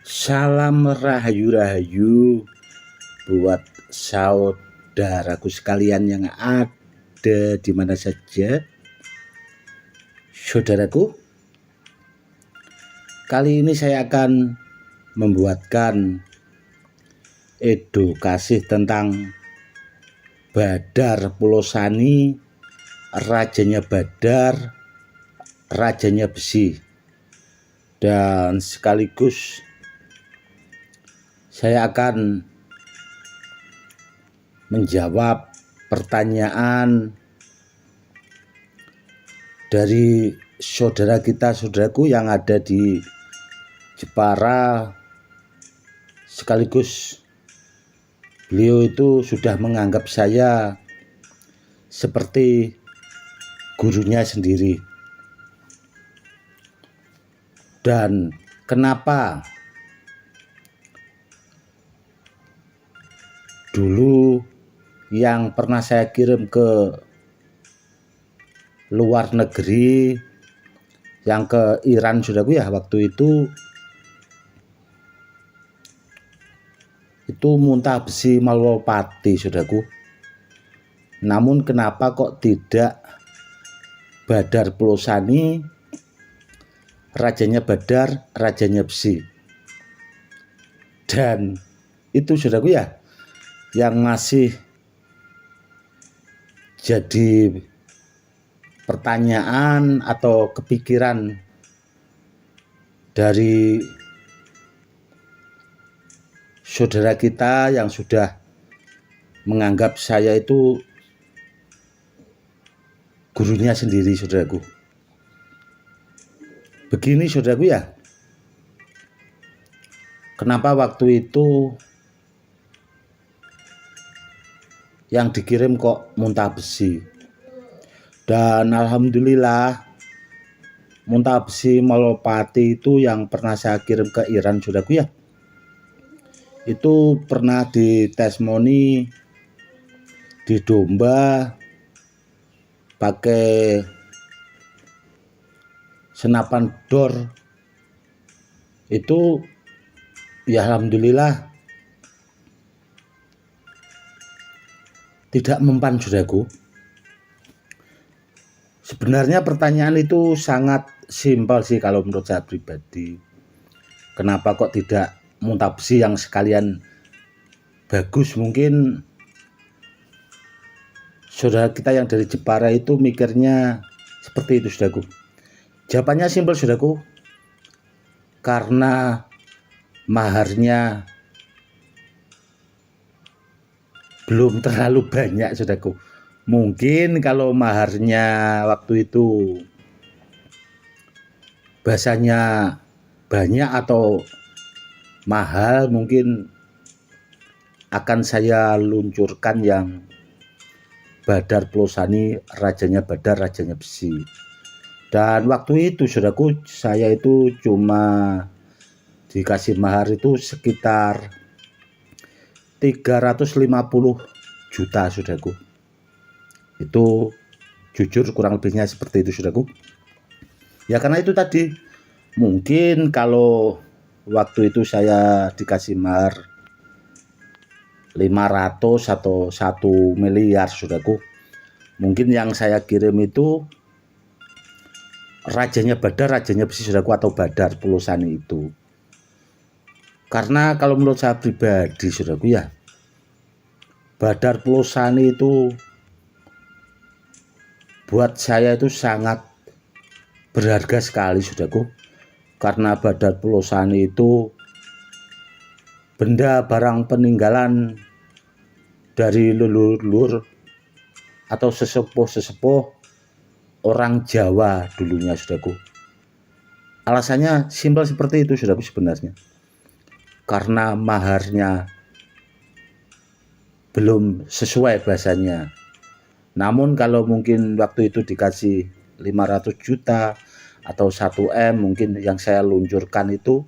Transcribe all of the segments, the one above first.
Salam rahayu-rahayu buat saudaraku sekalian yang ada di mana saja. Saudaraku, kali ini saya akan membuatkan edukasi tentang Badar Pulosani, rajanya Badar, rajanya besi, dan sekaligus saya akan menjawab pertanyaan dari saudaraku yang ada di Jepara. Sekaligus beliau itu sudah menganggap saya seperti gurunya sendiri. Dan kenapa dulu yang pernah saya kirim ke luar negeri, yang ke Iran, saudaraku ya, waktu itu Muntah Besi Malwapati, saudaraku. Namun kenapa kok tidak Badar Pulosani, rajanya Badar, rajanya besi? Dan itu, saudaraku ya, yang masih jadi pertanyaan atau kepikiran dari saudara kita yang sudah menganggap saya itu gurunya sendiri, saudaraku. Begini, saudaraku ya, kenapa waktu itu yang dikirim kok Muntah Besi? Dan alhamdulillah Muntah Besi Malwapati itu yang pernah saya kirim ke Iran, saudaraku ya, itu pernah ditesmoni di domba pakai senapan dor. Itu ya alhamdulillah tidak mempan, saudaraku. Sebenarnya pertanyaan itu sangat simpel sih kalau menurut saya pribadi. Kenapa kok tidak Muntah Besi yang sekalian bagus? Mungkin saudara kita yang dari Jepara itu mikirnya seperti itu, saudaraku. Jawabannya simpel, saudaraku. Karena maharnya belum terlalu banyak, saudaraku. Mungkin kalau maharnya waktu itu bahasanya banyak atau mahal, mungkin akan saya luncurkan yang Badar Pulosani, rajanya Badar, rajanya besi. Dan waktu itu, saudaraku, saya itu cuma dikasih mahar itu sekitar 350 juta, saudaraku. Itu jujur kurang lebihnya seperti itu, saudaraku. Ya karena itu tadi, mungkin kalau waktu itu saya dikasih mahar 500 atau 1 miliar, saudaraku, mungkin yang saya kirim itu rajanya Badar, rajanya besi, saudaraku, atau Badar Pulosani itu. Karena kalau menurut saya pribadi, saudaraku ya, Badar Pulosani itu buat saya itu sangat berharga sekali, saudaraku. Karena Badar Pulosani itu benda barang peninggalan dari leluhur atau sesepuh orang Jawa dulunya, saudaraku. Alasannya simpel seperti itu, saudaraku, sebenarnya. Karena maharnya belum sesuai bahasanya. Namun kalau mungkin waktu itu dikasih 500 juta atau 1 M, mungkin yang saya luncurkan itu,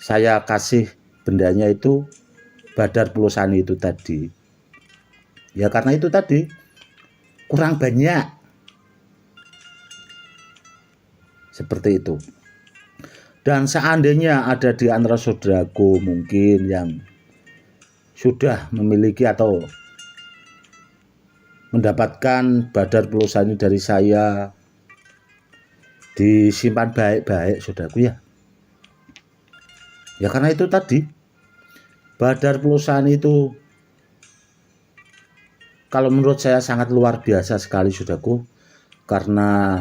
saya kasih bendanya itu Badar Pulosani itu tadi. Ya karena itu tadi kurang banyak, seperti itu. Dan seandainya ada di antara saudaraku mungkin yang sudah memiliki atau mendapatkan badar pulsa ini dari saya, disimpan baik-baik saudaraku ya. Ya karena itu tadi, badar pulsa itu kalau menurut saya sangat luar biasa sekali saudaraku, karena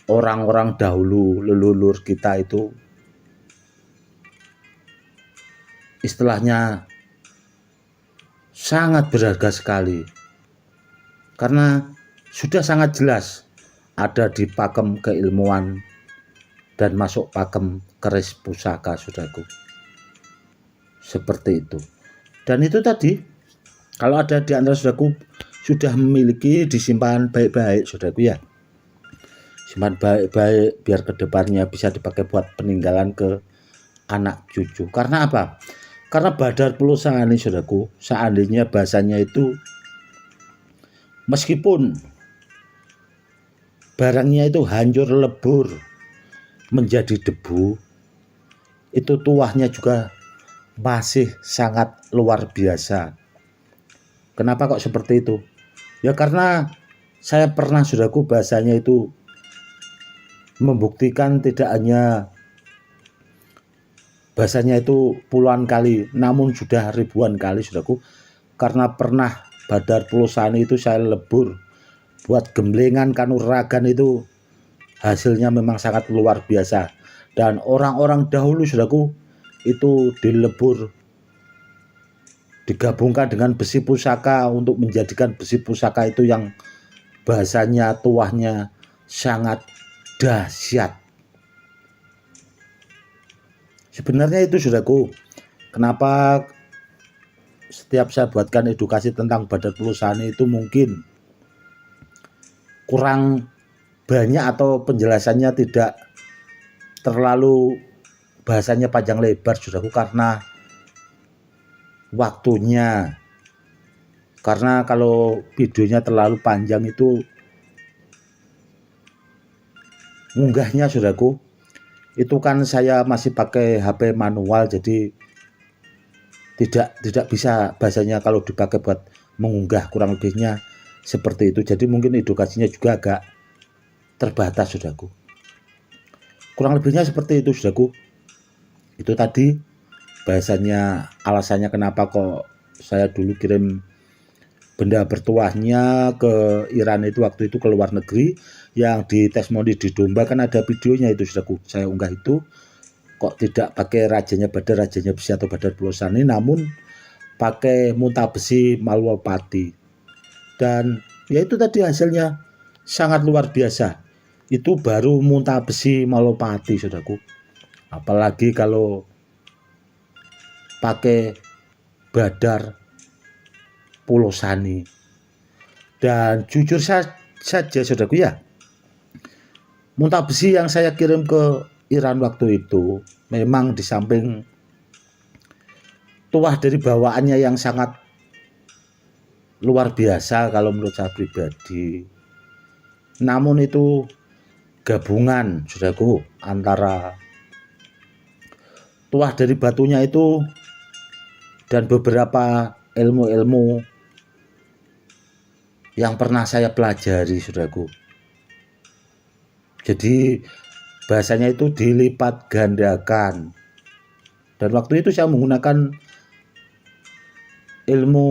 orang-orang dahulu leluhur kita itu istilahnya sangat berharga sekali, karena sudah sangat jelas ada di pakem keilmuan dan masuk pakem keris pusaka saudaraku, seperti itu. Dan itu tadi, kalau ada di antara saudaraku sudah memiliki, disimpan baik-baik saudaraku ya, simpan baik-baik biar kedepannya bisa dipakai buat peninggalan ke anak cucu. Karena apa? Karena badar pulsa ini saudaraku, seandainya bahasanya itu meskipun barangnya itu hancur lebur menjadi debu, itu tuahnya juga masih sangat luar biasa. Kenapa kok seperti itu? Ya karena saya pernah saudaraku bahasanya itu membuktikan, tidak hanya bahasanya itu puluhan kali, namun sudah ribuan kali saudaraku, karena pernah badar pulsa itu saya lebur buat gemblengan kanuragan, itu hasilnya memang sangat luar biasa. Dan orang-orang dahulu saudaraku itu dilebur, digabungkan dengan besi pusaka untuk menjadikan besi pusaka itu yang bahasanya tuahnya sangat dahsyat. Sebenarnya itu saudaraku, kenapa setiap saya buatkan edukasi tentang badar pulsa itu mungkin kurang banyak atau penjelasannya tidak terlalu bahasanya panjang lebar saudaraku, karena waktunya. Karena kalau videonya terlalu panjang itu ngunggahnya saudaraku, itu kan saya masih pakai HP manual, jadi tidak bisa bahasanya kalau dipakai buat mengunggah, kurang lebihnya seperti itu. Jadi mungkin edukasinya juga agak terbatas saudaraku. Kurang lebihnya seperti itu saudaraku. Itu tadi bahasanya alasannya kenapa kok saya dulu kirim benda bertuahnya ke Iran itu, waktu itu ke luar negeri, yang di testimoni di domba kan ada videonya itu saudaraku, saya unggah itu. Kok tidak pakai rajanya badar, rajanya besi atau badar pulsa ini, namun pakai muntah besi Malwapati. Dan ya itu tadi hasilnya sangat luar biasa. Itu baru muntah besi Malwapati saudaraku, apalagi kalau pakai badar pulsani. Dan jujur saja saudaraku ya, muntah besi yang saya kirim ke Iran waktu itu memang di samping tuah dari bawaannya yang sangat luar biasa kalau menurut saya pribadi, namun itu gabungan saudaraku antara tuah dari batunya itu dan beberapa ilmu-ilmu yang pernah saya pelajari saudaraku. Jadi bahasanya itu dilipat gandakan. Dan waktu itu saya menggunakan ilmu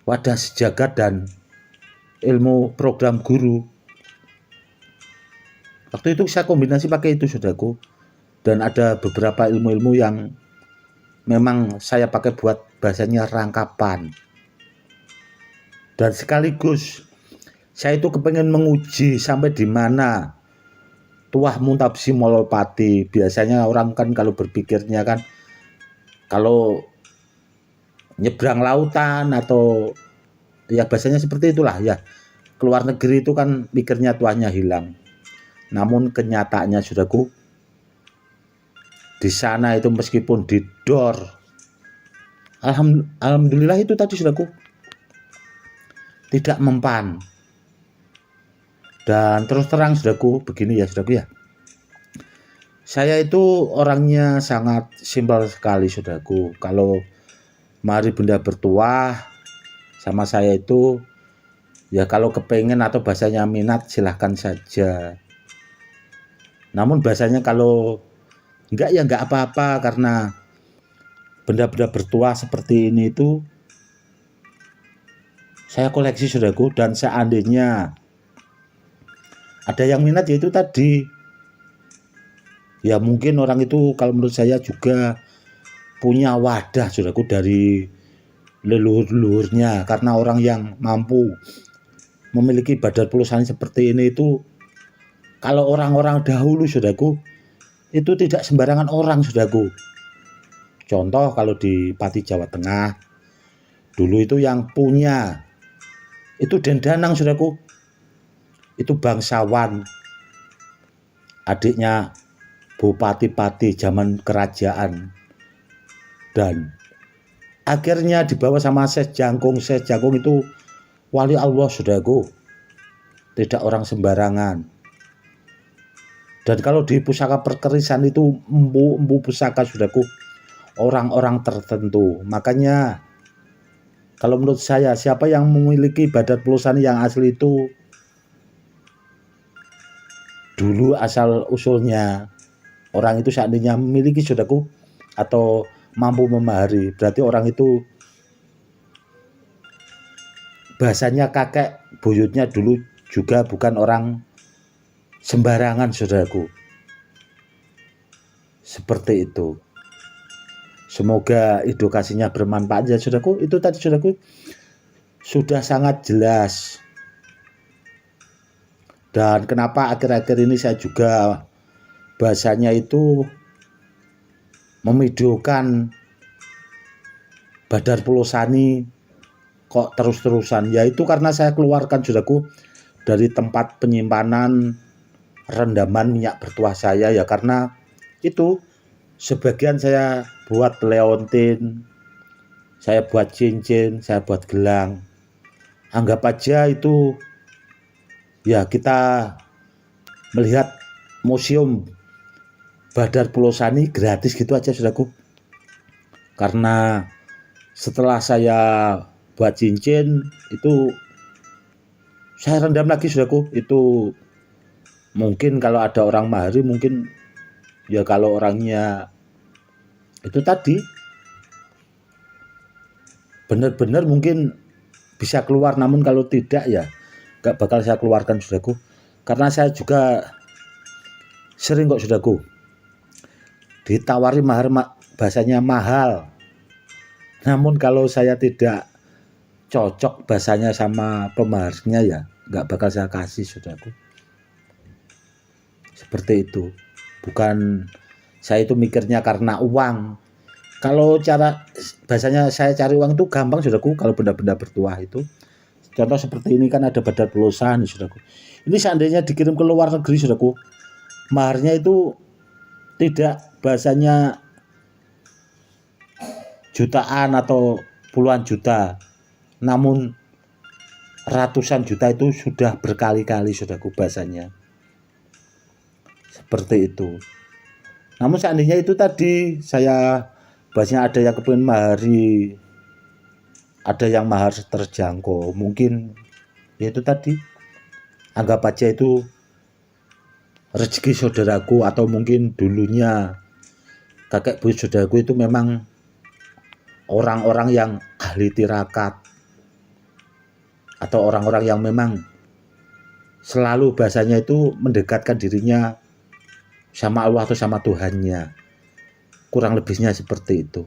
wadah sejagat dan ilmu program guru. Waktu itu saya kombinasi pakai itu saudaraku. Dan ada beberapa ilmu-ilmu yang memang saya pakai buat bahasanya rangkapan. Dan sekaligus saya itu kepengen menguji sampai di mana tuah muntah besi Malwapati. Biasanya orang kan kalau berpikirnya kan kalau nyebrang lautan atau ya bahasanya seperti itulah ya, keluar negeri itu kan pikirnya tuahnya hilang. Namun kenyataannya saudaraku, di sana itu meskipun didor, alhamdulillah itu tadi saudaraku tidak mempan. Dan terus terang saudaraku, begini ya saudaraku ya. Saya itu orangnya sangat simpel sekali saudaraku. Kalau mari benda bertuah sama saya itu ya kalau kepengen atau bahasanya minat silahkan saja. Namun bahasanya kalau enggak ya enggak apa-apa, karena benda-benda bertuah seperti ini itu saya koleksi saudaraku. Dan seandainya ada yang minat yaitu tadi, ya mungkin orang itu kalau menurut saya juga punya wadah saudaraku dari leluhur-leluhurnya. Karena orang yang mampu memiliki Badar Pulosani seperti ini itu, kalau orang-orang dahulu saudaraku itu tidak sembarangan orang saudaraku. Contoh kalau di Pati Jawa Tengah dulu itu yang punya itu Den Danang saudaraku, itu bangsawan, adiknya bupati-pati zaman kerajaan, dan akhirnya dibawa sama Syekh Jangkung. Syekh Jangkung itu wali Allah saudaraku, tidak orang sembarangan. Dan kalau di pusaka perkerisan itu empu pusaka saudaraku, orang-orang tertentu. Makanya kalau menurut saya, siapa yang memiliki Badar Pulosani yang asli itu dulu asal usulnya orang itu seandainya memiliki saudaraku atau mampu memahari, berarti orang itu bahasanya kakek buyutnya dulu juga bukan orang sembarangan saudaraku. Seperti itu. Semoga edukasinya bermanfaat ya saudaraku. Itu tadi saudaraku sudah sangat jelas. Dan kenapa akhir-akhir ini saya juga bahasanya itu memidiokan Badar Pulosani kok terus-terusan, yaitu karena saya keluarkan saudaraku dari tempat penyimpanan rendaman minyak bertuah saya, ya karena itu sebagian saya buat leontin, saya buat cincin, saya buat gelang. Anggap aja itu ya kita melihat museum Badar Pulosani gratis gitu aja saudaraku. Karena setelah saya buat cincin itu saya rendam lagi saudaraku. Itu mungkin kalau ada orang mahari, mungkin ya kalau orangnya itu tadi benar-benar mungkin bisa keluar, namun kalau tidak ya gak bakal saya keluarkan saudaraku. Karena saya juga sering kok saudaraku ditawari mahar bahasanya mahal, namun kalau saya tidak cocok bahasanya sama pemaharnya ya gak bakal saya kasih saudaraku. Seperti itu. Bukan saya itu mikirnya karena uang. Kalau cara bahasanya saya cari uang itu gampang saudaraku. Kalau benda-benda bertuah itu, contoh seperti ini kan ada Badar Pulosani saudaraku. Ini seandainya dikirim ke luar negeri saudaraku, maharnya itu tidak bahasanya jutaan atau puluhan juta, namun ratusan juta, itu sudah berkali-kali saudaraku bahasanya. Seperti itu. Namun seandainya itu tadi saya bahasanya ada yang kepingin mahari, ada yang mahar terjangkau, mungkin ya itu tadi anggap aja itu rezeki saudaraku, atau mungkin dulunya kakek buyut saudaraku itu memang orang-orang yang ahli tirakat, atau orang-orang yang memang selalu bahasanya itu mendekatkan dirinya sama Allah atau sama Tuhannya. Kurang lebihnya seperti itu.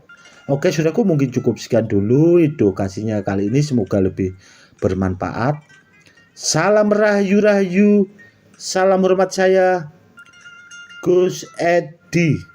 Oke saudaraku, mungkin cukup sekian dulu edukasinya kali ini, semoga lebih bermanfaat. Salam rahayu, salam hormat saya Gus Edi.